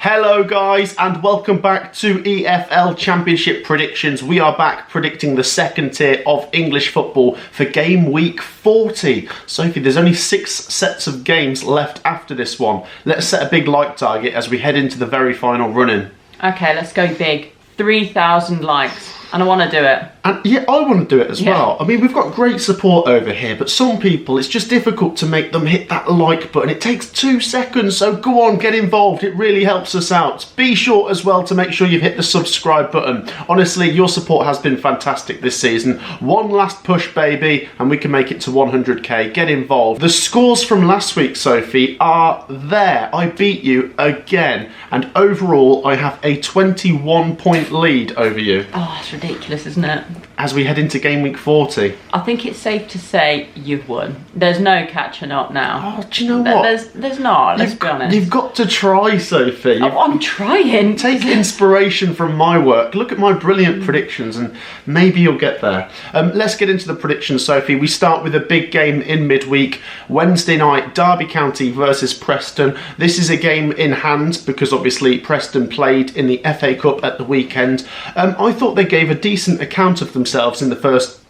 Hello guys and welcome back to EFL Championship predictions. We are back predicting the second tier of English football for game week 40. Sophie, there's only 6 sets of games left after this one. Let's set a big like target as we head into the very final run-in. Okay, let's go big. 3,000 likes. And I want to do it. And yeah, I want to do it as well. I mean, we've got great support over here, but some people, it's just difficult to make them hit that like button. It takes 2 seconds, so go on, get involved. It really helps us out. Be sure as well to make sure you've hit the subscribe button. Honestly, your support has been fantastic this season. One last push, baby, and we can make it to 100k. Get involved. The scores from last week, Sophie, are there. I beat you again, and overall, I have a 21-point lead over you. Oh, it's ridiculous, isn't it? As we head into game week 40. I think it's safe to say you've won. There's no catching up now. Oh, do you know what? There's not, let's be honest. You've got to try, Sophie. I'm trying. Take inspiration from my work. Look at my brilliant predictions and maybe you'll get there. Let's get into the predictions, Sophie. We start with a big game in midweek. Wednesday night, Derby County versus Preston. This is a game in hand because obviously Preston played in the FA Cup at the weekend. I thought they gave a decent account of themselves in the first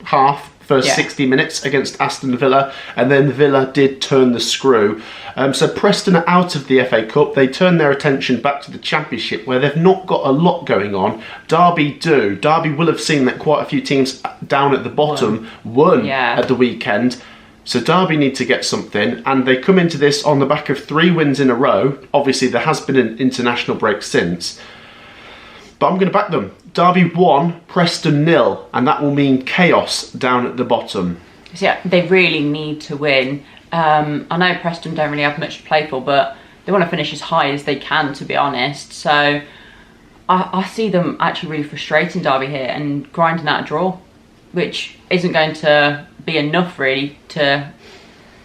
60 minutes against Aston Villa, and then Villa did turn the screw. So Preston are out of the FA Cup. They turn their attention back to the Championship, where they've not got a lot going on. Derby do. Derby will have seen that quite a few teams down at the bottom won at the weekend. So Derby need to get something, and they come into this on the back of 3 wins in a row. Obviously, there has been an international break since. But I'm going to back them. Derby 1, Preston 0, and that will mean chaos down at the bottom. So yeah, they really need to win. I know Preston don't really have much to play for, but they want to finish as high as they can, to be honest. So I see them actually really frustrating Derby here and grinding out a draw, which isn't going to be enough really to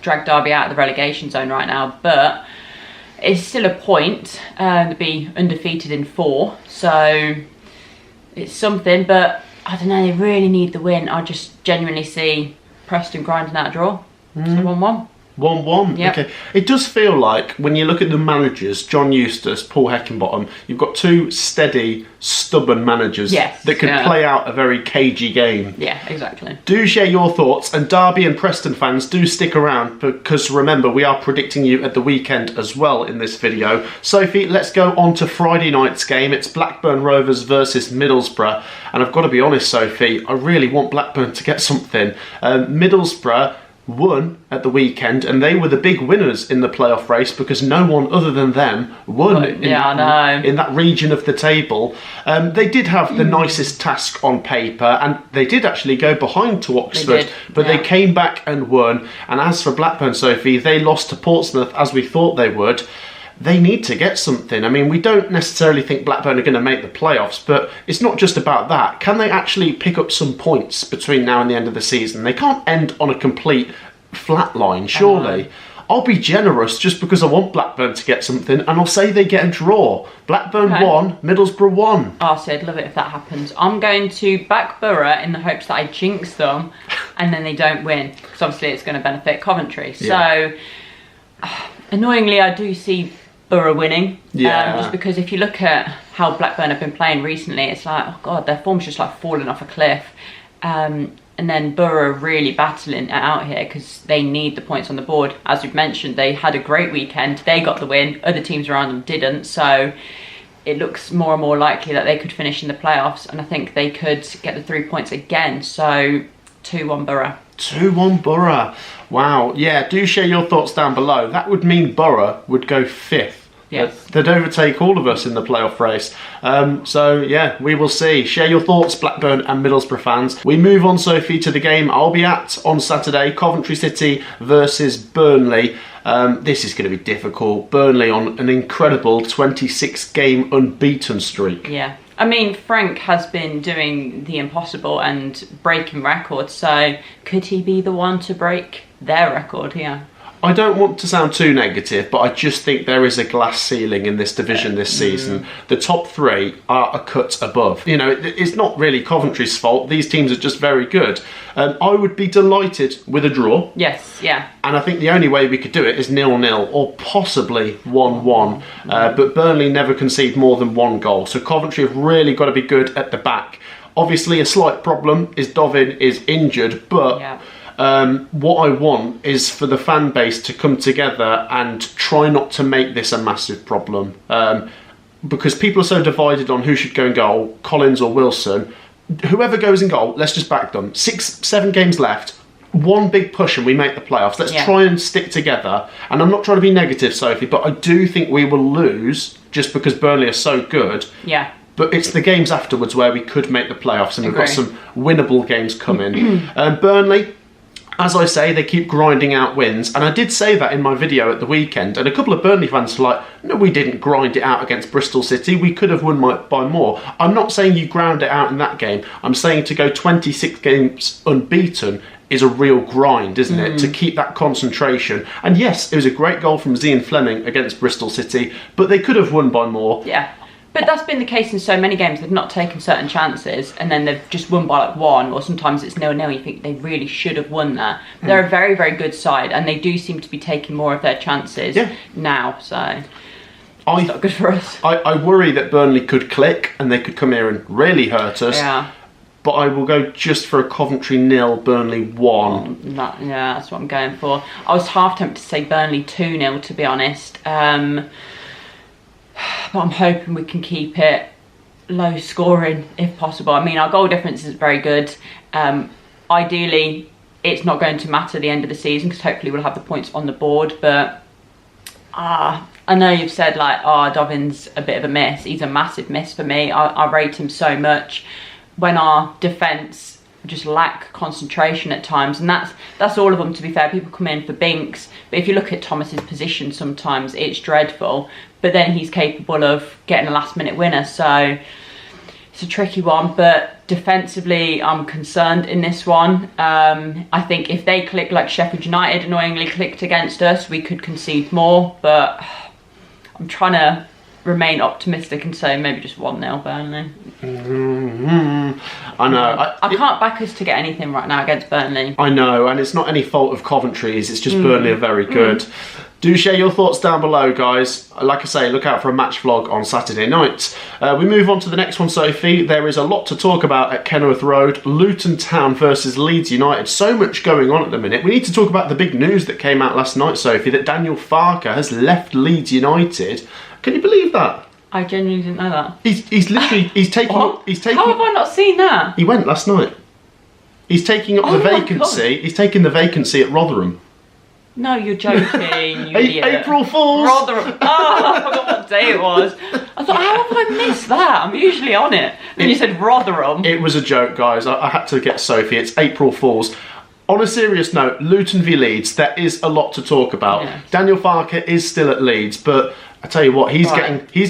drag Derby out of the relegation zone right now. But it's still a point to be undefeated in 4, so it's something, but I don't know, they really need the win. I just genuinely see Preston grinding out a draw. So 1-1. 1-1, yep. Okay. It does feel like, when you look at the managers, John Eustace, Paul Heckingbottom, you've got 2 steady, stubborn managers that can play out a very cagey game. Yeah, exactly. Do share your thoughts, and Derby and Preston fans, do stick around, because remember, we are predicting you at the weekend as well in this video. Sophie, let's go on to Friday night's game. It's Blackburn Rovers versus Middlesbrough, and I've got to be honest, Sophie, I really want Blackburn to get something. Middlesbrough won at the weekend, and they were the big winners in the playoff race because no one other than them won in that region of the table. They did have the nicest task on paper, and they did actually go behind to Oxford, but they came back and won. And as for Blackburn, Sophie, they lost to Portsmouth as we thought they would. They need to get something. I mean, we don't necessarily think Blackburn are going to make the playoffs, but it's not just about that. Can they actually pick up some points between now and the end of the season? They can't end on a complete flat line, surely. I'll be generous just because I want Blackburn to get something, and I'll say they get a draw. Blackburn 1, Middlesbrough 1. Oh, so I'd love it if that happens. I'm going to back Borough in the hopes that I jinx them and then they don't win, because obviously it's going to benefit Coventry. So, annoyingly, I do see Borough winning, just because if you look at how Blackburn have been playing recently, it's like, oh god, their form's just like falling off a cliff. And then Borough are really battling it out here because they need the points on the board. As we've mentioned, they had a great weekend. They got the win. Other teams around them didn't. So it looks more and more likely that they could finish in the playoffs. And I think they could get the 3 points again. So 2-1 Borough. 2-1 Borough. Wow. Yeah, do share your thoughts down below. That would mean Borough would go 5th. Yes. They'd overtake all of us in the playoff race. So, yeah, we will see. Share your thoughts, Blackburn and Middlesbrough fans. We move on, Sophie, to the game I'll be at on Saturday. Coventry City versus Burnley. This is going to be difficult. Burnley on an incredible 26-game unbeaten streak. Yeah. I mean, Frank has been doing the impossible and breaking records. So, could he be the one to break their record here? I don't want to sound too negative, but I just think there is a glass ceiling in this division this season. The top 3 are a cut above. You know, it's not really Coventry's fault. These teams are just very good. I would be delighted with a draw. Yes, yeah. And I think the only way we could do it is 0-0 or possibly 1-1. But Burnley never concede more than 1 goal. So Coventry have really got to be good at the back. Obviously, a slight problem is Dovin is injured, but... Yeah. What I want is for the fan base to come together and try not to make this a massive problem, because people are so divided on who should go in goal, Collins or Wilson. Whoever goes in goal, let's just back them. 6-7 games left, one big push and we make the playoffs. Let's try and stick together. And I'm not trying to be negative, Sophie, but I do think we will lose just because Burnley are so good. Yeah. But it's the games afterwards where we could make the playoffs, and we've got some winnable games coming. Burnley, as I say, they keep grinding out wins. And I did say that in my video at the weekend. And a couple of Burnley fans were like, no, we didn't grind it out against Bristol City. We could have won by more. I'm not saying you ground it out in that game. I'm saying to go 26 games unbeaten is a real grind, isn't it? To keep that concentration. And yes, it was a great goal from Zian Fleming against Bristol City. But they could have won by more. Yeah. But that's been the case in so many games. They've not taken certain chances and then they've just won by like 1, or sometimes it's 0-0. You think they really should have won that. But they're a very, very good side and they do seem to be taking more of their chances now. So it's not good for us. I worry that Burnley could click and they could come here and really hurt us. Yeah. But I will go just for a Coventry 0, Burnley 1. That's what I'm going for. I was half tempted to say Burnley 2-0, to be honest. But I'm hoping we can keep it low scoring if possible. I mean, our goal difference is very good. Ideally, it's not going to matter at the end of the season because hopefully we'll have the points on the board. But I know you've said like, Dovin's a bit of a miss. He's a massive miss for me. I rate him so much when our defence just lack concentration at times, and that's all of them, to be fair. People come in for Binks, but if you look at Thomas's position sometimes it's dreadful, but then he's capable of getting a last minute winner, so it's a tricky one. But defensively I'm concerned in this one. I think if they click like Sheffield United annoyingly clicked against us, we could concede more, but I'm trying to remain optimistic and say maybe just 1-0 Burnley. I know. I can't back us to get anything right now against Burnley. I know, and it's not any fault of Coventry's, it's just Burnley are very good. Do share your thoughts down below, guys. Like I say, look out for a match vlog on Saturday night. We move on to the next one, Sophie. There is a lot to talk about at Kenilworth Road. Luton Town versus Leeds United. So much going on at the minute. We need to talk about the big news that came out last night, Sophie, that Daniel Farke has left Leeds United. Can you believe that? I genuinely didn't know that. He's literally taking. How have I not seen that? He went last night. He's taking up the vacancy. He's taking the vacancy at Rotherham. No, you're joking, you idiot. April Fools! Rotherham. I forgot what day it was. I thought, how have I missed that? I'm usually on it. Then you said Rotherham. It was a joke, guys. I had to get Sophie. It's April Fools. On a serious note, Luton v Leeds, there is a lot to talk about. Yeah. Daniel Farke is still at Leeds, but I tell you what, he's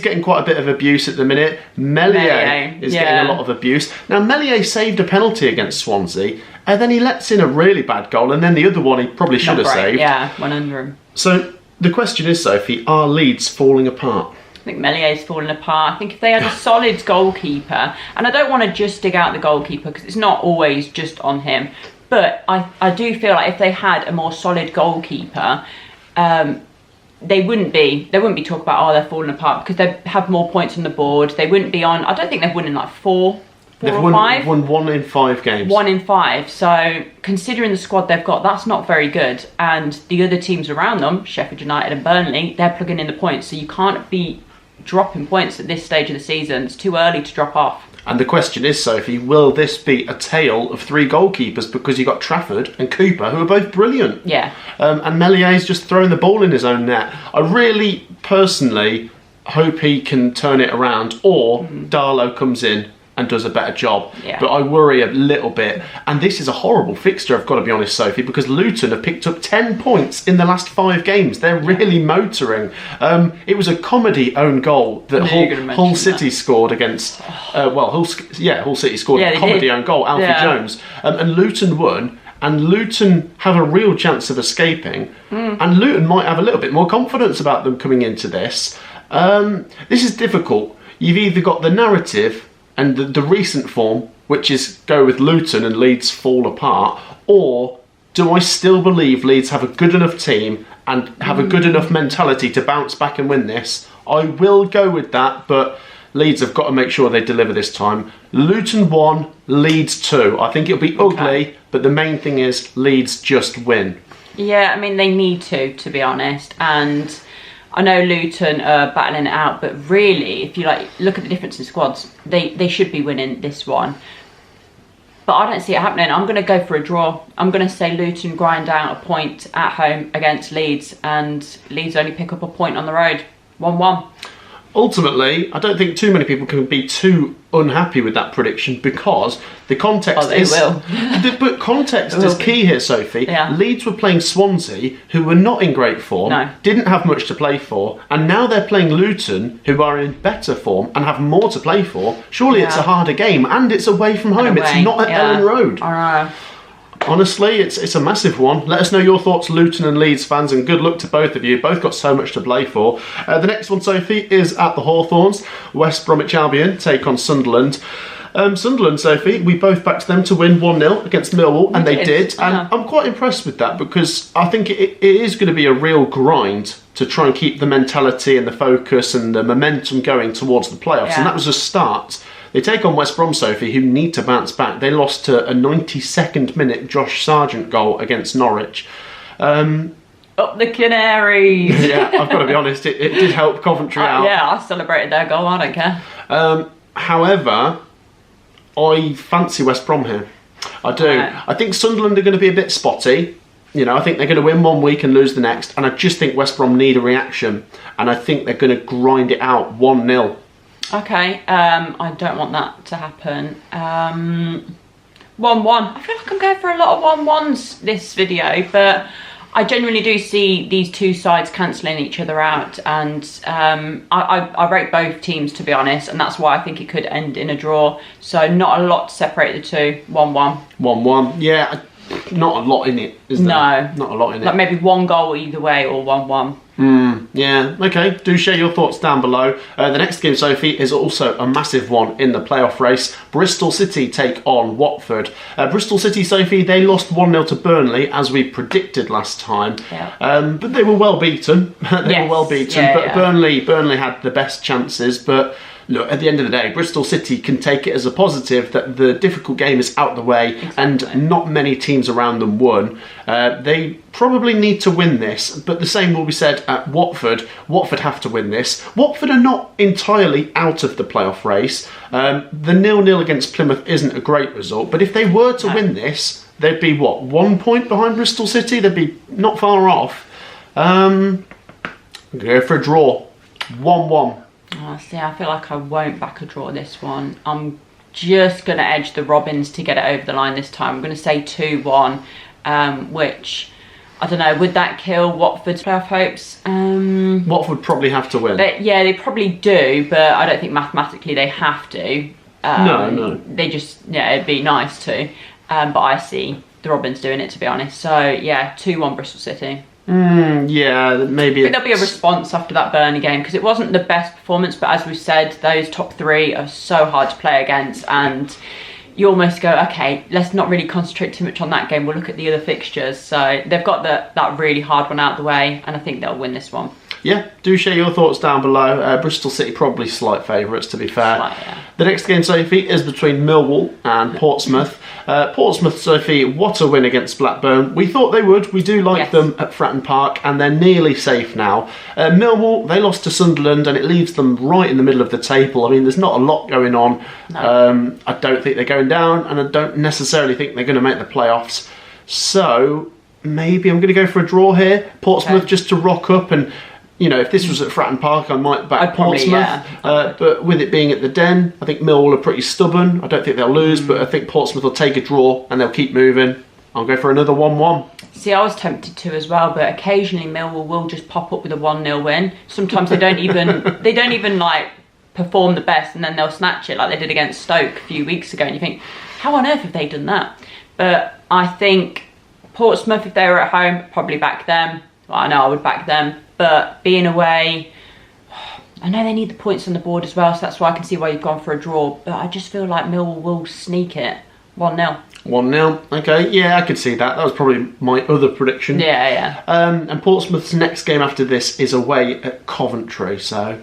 getting quite a bit of abuse at the minute. Meslier is getting a lot of abuse. Now, Meslier saved a penalty against Swansea, and then he lets in a really bad goal, and then the other one he probably should have saved. Yeah, went under him. So the question is, Sophie, are Leeds falling apart? I think Mellier's falling apart. I think if they had a solid goalkeeper, and I don't want to just dig out the goalkeeper because it's not always just on him, but I do feel like if they had a more solid goalkeeper, they wouldn't be talking about, they're falling apart, because they have more points on the board. They wouldn't be on, I don't think they've won in like four or five. They've won 1 in 5 games. 1 in 5. So considering the squad they've got, that's not very good. And the other teams around them, Sheffield United and Burnley, they're plugging in the points. So you can't be dropping points at this stage of the season. It's too early to drop off. And the question is, Sophie, will this be a tale of 3 goalkeepers? Because you've got Trafford and Cooper, who are both brilliant. Yeah. And Mellier's just throwing the ball in his own net. I really, personally, hope he can turn it around, or Darlow comes in and does a better job. Yeah. But I worry a little bit. And this is a horrible fixture, I've got to be honest, Sophie, because Luton have picked up 10 points in the last 5 games. They're really motoring. It was a comedy own goal that Hull City scored against... Hull City scored a comedy own goal, Alfie Jones. And Luton won. and Luton have a real chance of escaping, and Luton might have a little bit more confidence about them coming into this. This is difficult. You've either got the narrative and the recent form, which is go with Luton and Leeds fall apart, or do I still believe Leeds have a good enough team and have a good enough mentality to bounce back and win this? I will go with that, but Leeds have got to make sure they deliver this time. Luton 1, Leeds 2. I think it'll be ugly, but the main thing is Leeds just win. Yeah, I mean, they need to be honest. And I know Luton are battling it out, but really, if you look at the difference in squads, they should be winning this one. But I don't see it happening. I'm going to go for a draw. I'm going to say Luton grind out a point at home against Leeds, and Leeds only pick up a point on the road. 1-1. Ultimately, I don't think too many people can be too unhappy with that prediction because the context but context is key here, Sophie. Yeah. Leeds were playing Swansea, who were not in great form, didn't have much to play for, and now they're playing Luton, who are in better form and have more to play for. Surely it's a harder game, and it's away from home. It's not at Ellen Road. I know. Honestly, it's a massive one. Let us know your thoughts, Luton and Leeds fans, and good luck to both of you. Both got so much to play for. The next one, Sophie, is at the Hawthorns. West Bromwich Albion take on Sunderland. Sunderland, Sophie, we both backed them to win 1-0 against Millwall, and they did. And I'm quite impressed with that because I think it is going to be a real grind to try and keep the mentality and the focus and the momentum going towards the playoffs. And that was a start. They take on West Brom, Sophie, who need to bounce back. They lost to a 92nd minute Josh Sargent goal against Norwich. Up the Canaries! Yeah, I've got to be honest, it did help Coventry out. Yeah, I celebrated their goal, I don't care. However, I fancy West Brom here. I do. Right. I think Sunderland are going to be a bit spotty. I think they're going to win one week and lose the next. And I just think West Brom need a reaction. And I think they're going to grind it out 1-0. Okay, I don't want that to happen. 1-1. I feel like I'm going for a lot of 1-1s this video, but I genuinely do see these two sides cancelling each other out, and I rate both teams, to be honest, and that's why I think it could end in a draw. So not a lot to separate the two. 1-1. 1-1. Yeah, not a lot in it, is there? No. Not a lot in it. Like maybe one goal either way or 1-1. Yeah, okay. Do share your thoughts down below. The next game, Sophie, is also a massive one in the playoff race. Bristol City take on Watford. Bristol City, Sophie, they lost 1-0 to Burnley, as we predicted last time. Yeah. But they were well beaten. Burnley had the best chances, but look, at the end of the day, Bristol City can take it as a positive that the difficult game is out the way and not many teams around them won. They probably need to win this, but the same will be said at Watford. Watford have to win this. Watford are not entirely out of the playoff race. The 0-0 against Plymouth isn't a great result, but if they were to win this, they'd be, 1 point behind Bristol City? They'd be not far off. I'm going to go for a draw. 1-1. Oh, see, I feel like I won't back a draw this one. I'm just going to edge the Robins to get it over the line this time. I'm going to say 2-1, which, I don't know, would that kill Watford's playoff hopes? Watford probably have to win. They probably do, but I don't think mathematically they have to. No. They just, it'd be nice to. But I see the Robins doing it, to be honest. So, yeah, 2-1 Bristol City. Yeah, maybe. I think there'll be a response after that Burnley game because it wasn't the best performance, but as we've said, those top three are so hard to play against, and you almost go, okay, let's not really concentrate too much on that game. We'll look at the other fixtures. So they've got that really hard one out of the way, and I think they'll win this one. Yeah, do share your thoughts down below. Bristol City probably slight favourites, to be fair. The next game, Sophie, is between Millwall and Portsmouth. Portsmouth, Sophie, what a win against Blackburn. We thought they would. We do like them at Fratton Park, and they're nearly safe now. Millwall, they lost to Sunderland, and it leaves them right in the middle of the table. I mean, there's not a lot going on. No. I don't think they're going down, and I don't necessarily think they're going to make the playoffs. So maybe I'm going to go for a draw here. Portsmouth just to rock up and... if this was at Fratton Park, I might back Portsmouth. But with it being at the Den, I think Millwall are pretty stubborn. I don't think they'll lose, but I think Portsmouth will take a draw and they'll keep moving. I'll go for another 1-1. See, I was tempted to as well, but occasionally Millwall will just pop up with a 1-0 win. Sometimes they don't even like perform the best, and then they'll snatch it like they did against Stoke a few weeks ago. And you think, how on earth have they done that? But I think Portsmouth, if they were at home, probably back them. Well, I know I would back them, but being away, I know they need the points on the board as well, so that's why I can see why you've gone for a draw. But I just feel like Millwall will sneak it 1-0. 1-0. Okay, yeah, I could see that. That was probably my other prediction. Yeah. And Portsmouth's next game after this is away at Coventry, so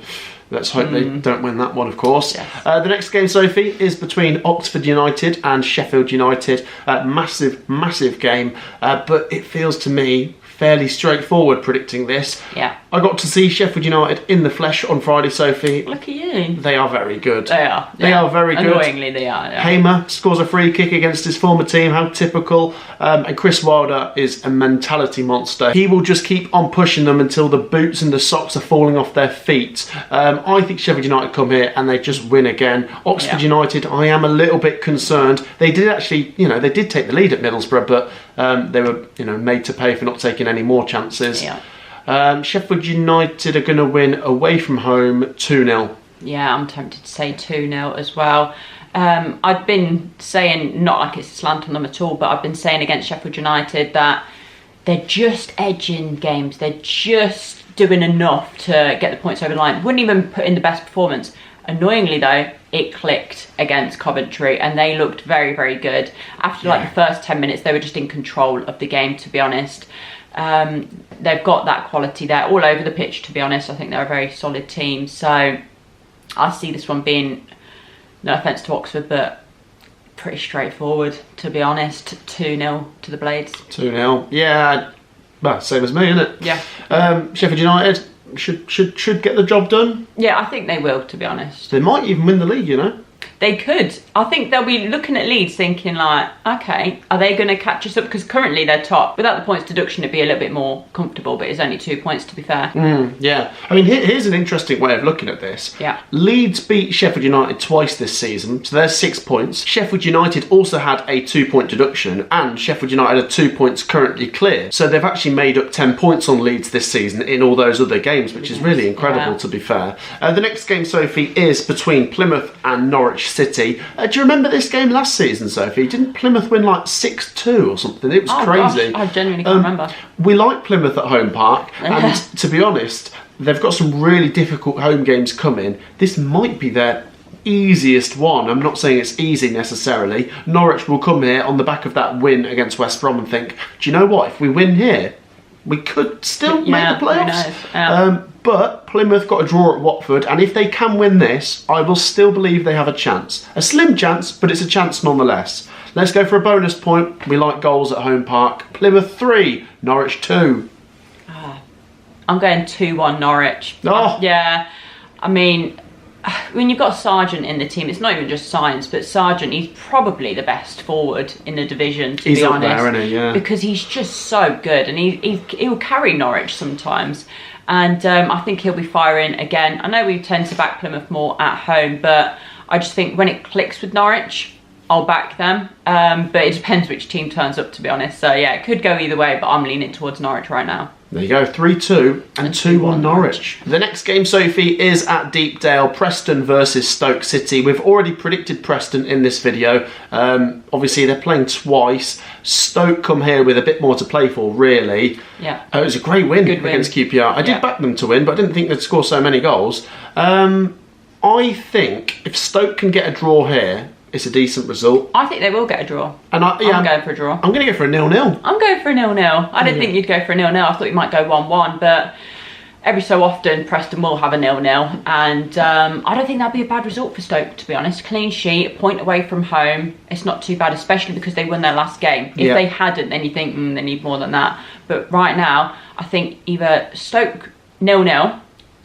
let's hope they don't win that one, of course. Yes. The next game, Sophie, is between Oxford United and Sheffield United. Massive game, but it feels to me fairly straightforward predicting this. Yeah. I got to see Sheffield United in the flesh on Friday, Sophie. Look at you. They are very good. They are. They are very good. Annoyingly, they are. Yeah. Hamer scores a free kick against his former team. How typical. And Chris Wilder is a mentality monster. He will just keep on pushing them until the boots and the socks are falling off their feet. I think Sheffield United come here and they just win again. Oxford United, I am a little bit concerned. They did actually, they did take the lead at Middlesbrough, but they were, made to pay for not taking any more chances. Yeah. Sheffield United are going to win away from home 2-0. Yeah, I'm tempted to say 2-0 as well. I've been saying, not like it's a slant on them at all, but I've been saying against Sheffield United that they're just edging games. They're just doing enough to get the points over the line. Wouldn't even put in the best performance. Annoyingly though, it clicked against Coventry and they looked very, very good. After like the first 10 minutes, they were just in control of the game, to be honest. They've got that quality there all over the pitch, to be honest. I think they're a very solid team. So I see this one being, no offence to Oxford, but pretty straightforward, to be honest. 2-0 to the Blades. 2-0. Yeah, well, same as me, isn't it? Yeah. Sheffield United should get the job done. Yeah, I think they will, to be honest. They might even win the league, They could. I think they'll be looking at Leeds thinking like, okay, are they going to catch us up? Because currently they're top. Without the points deduction, it'd be a little bit more comfortable, but it's only 2 points, to be fair. Yeah. I mean, here's an interesting way of looking at this. Yeah. Leeds beat Sheffield United twice this season, so there's 6 points. Sheffield United also had a 2-point deduction, and Sheffield United are 2 points currently clear. So they've actually made up 10 points on Leeds this season in all those other games, which is really incredible, to be fair. The next game, Sophie, is between Plymouth and Norwich City. Do you remember this game last season, Sophie? Didn't Plymouth win like 6-2 or something? It was crazy. Gosh, I genuinely can't remember. We like Plymouth at home park, and to be honest, they've got some really difficult home games coming. This might be their easiest one. I'm not saying it's easy necessarily. Norwich will come here on the back of that win against West Brom and think, do you know what? If we win here, we could still make the playoffs. But Plymouth got a draw at Watford, and if they can win this, I will still believe they have a chance. A slim chance, but it's a chance nonetheless. Let's go for a bonus point. We like goals at home park. Plymouth 3, Norwich 2. I'm going 2-1 Norwich. Oh. Yeah. I mean, when you've got Sargent in the team, it's not even just Science, but Sargent, he's probably the best forward in the division, to be honest. There, isn't he? Yeah. Because he's just so good, and he'll carry Norwich sometimes. And I think he'll be firing again. I know we tend to back Plymouth more at home, but I just think when it clicks with Norwich, I'll back them. But it depends which team turns up, to be honest. So yeah, it could go either way, but I'm leaning towards Norwich right now. There you go, 3-2 and 2-1 Norwich. The next game, Sophie, is at Deepdale, Preston versus Stoke City. We've already predicted Preston in this video. Obviously, they're playing twice. Stoke come here with a bit more to play for, really. Yeah. It was a great win against QPR. I did back them to win, but I didn't think they'd score so many goals. I think if Stoke can get a draw here, it's a decent result. I think they will get a draw. And I'm going for a draw. I'm going to go for a 0-0. I'm going for a 0-0. I didn't think you'd go for a 0-0. I thought you might go 1-1, but every so often Preston will have a 0-0, and I don't think that'd be a bad result for Stoke, to be honest. Clean sheet, a point away from home. It's not too bad, especially because they won their last game. If they hadn't, then you think they need more than that. But right now, I think either Stoke 0-0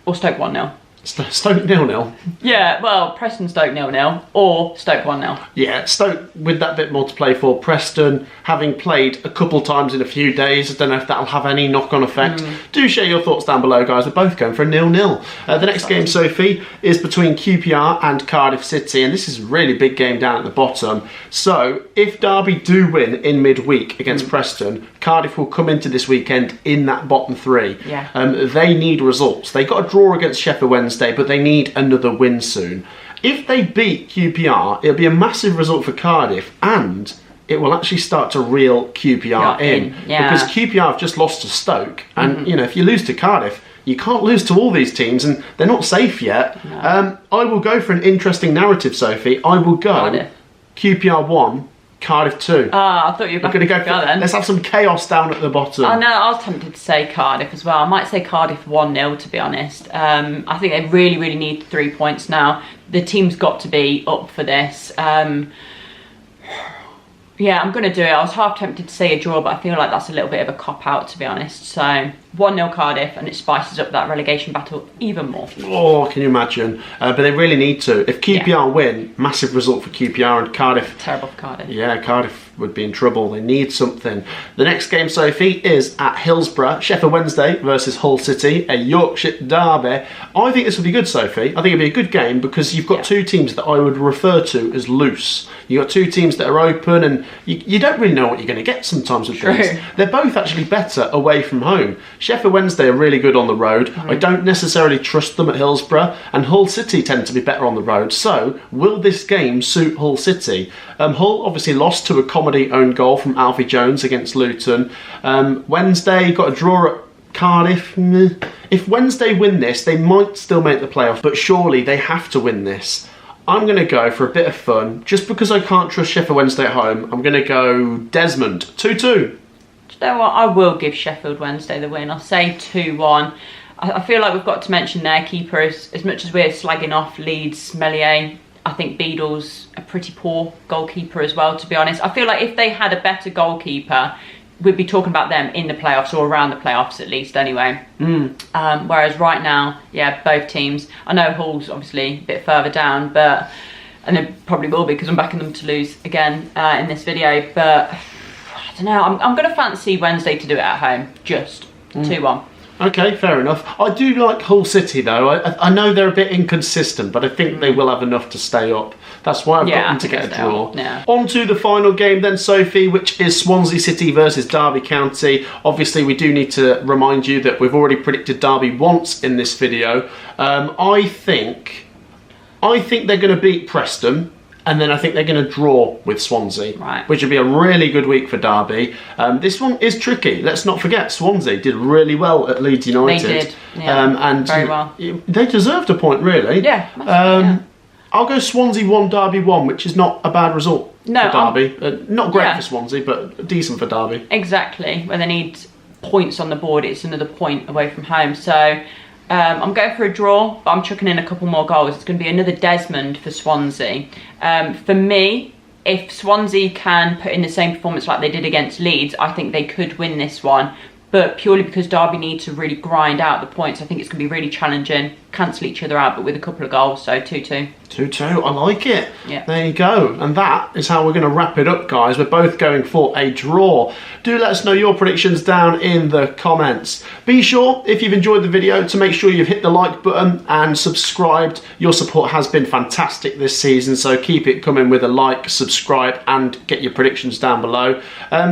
or Stoke 1-0. Stoke 0-0. Yeah, well, Preston Stoke 0-0 or Stoke 1-0. Yeah, Stoke with that bit more to play for. Preston, having played a couple times in a few days, I don't know if that'll have any knock-on effect. Do share your thoughts down below, guys. We're both going for a 0-0. The next game, Sophie, is between QPR and Cardiff City, and this is a really big game down at the bottom. So, if Derby do win in midweek against Preston, Cardiff will come into this weekend in that bottom three. Yeah. They need results. They got a draw against Sheffield Wednesday, but they need another win soon. If they beat QPR, it'll be a massive result for Cardiff, and it will actually start to reel QPR in. Yeah. Because QPR have just lost to Stoke, and if you lose to Cardiff, you can't lose to all these teams, and they're not safe yet. No. I will go for an interesting narrative, Sophie. I will go Cardiff. QPR 1, Cardiff 2. I thought you were going to go then. Let's have some chaos down at the bottom. I know, I was tempted to say Cardiff as well. I might say Cardiff 1-0, to be honest. I think they really, really need 3 points now. The team's got to be up for this. Yeah, I'm going to do it. I was half tempted to say a draw, but I feel like that's a little bit of a cop-out, to be honest. So, 1-0 Cardiff, and it spices up that relegation battle even more. Oh, can you imagine? But they really need to. If QPR win, massive result for QPR, and Cardiff... Terrible for Cardiff. Yeah, Cardiff would be in trouble. They need something. The next game, Sophie, is at Hillsborough. Sheffield Wednesday versus Hull City, a Yorkshire derby. I think this will be good, Sophie. I think it'll be a good game because you've got two teams that I would refer to as loose. You've got two teams that are open, and you don't really know what you're going to get sometimes with things. They're both actually better away from home. Sheffield Wednesday are really good on the road. I don't necessarily trust them at Hillsborough, and Hull City tend to be better on the road. So, will this game suit Hull City? Hull obviously lost to a comedy-owned goal from Alfie Jones against Luton. Wednesday got a draw at Cardiff. If Wednesday win this, they might still make the playoff, but surely they have to win this. I'm going to go for a bit of fun. Just because I can't trust Sheffield Wednesday at home, I'm going to go Desmond, 2-2. Do you know what? I will give Sheffield Wednesday the win. I'll say 2-1. I feel like we've got to mention their keeper. As much as we're slagging off Leeds, Meslier, I think Beadle's a pretty poor goalkeeper as well, to be honest. I feel like if they had a better goalkeeper, we'd be talking about them in the playoffs, or around the playoffs at least anyway. Whereas right now, yeah, both teams. I know Hull's obviously a bit further down, and they probably will be because I'm backing them to lose again in this video. But I don't know, I'm going to fancy Wednesday to do it at home, just 2-1. Okay, fair enough. I do like Hull City though. I know they're a bit inconsistent, but I think they will have enough to stay up. That's why I've got them to get a draw. Yeah. On to the final game then, Sophie, which is Swansea City versus Derby County. Obviously, we do need to remind you that we've already predicted Derby once in this video. I think they're going to beat Preston. And then I think they're going to draw with Swansea, which would be a really good week for Derby. This one is tricky. Let's not forget, Swansea did really well at Leeds United. They did, and very well. They deserved a point, really. Yeah, massively, I'll go Swansea 1, Derby 1, which is not a bad result for Derby. Not great for Swansea, but decent for Derby. Exactly. When they need points on the board, it's another point away from home. So... I'm going for a draw, but I'm chucking in a couple more goals. It's going to be another Desmond for Swansea. For me, if Swansea can put in the same performance like they did against Leeds, I think they could win this one. But purely because Derby need to really grind out the points, I think it's going to be really challenging. Cancel each other out, but with a couple of goals, so 2-2. 2-2, I like it. Yeah. There you go. And that is how we're going to wrap it up, guys. We're both going for a draw. Do let us know your predictions down in the comments. Be sure, if you've enjoyed the video, to make sure you've hit the like button and subscribed. Your support has been fantastic this season, so keep it coming with a like, subscribe, and get your predictions down below.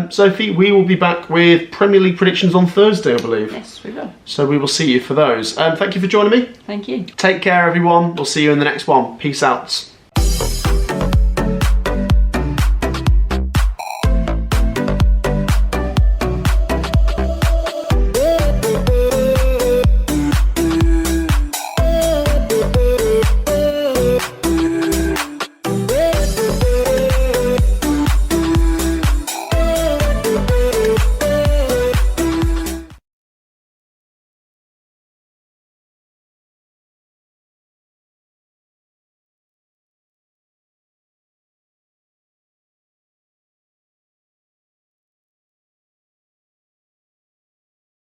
Sophie, we will be back with Premier League predictions on Thursday, I believe. Yes, we will. So we will see you for those. Thank you for joining me. Thank you. Take care, everyone. We'll see you in the next one. Peace out.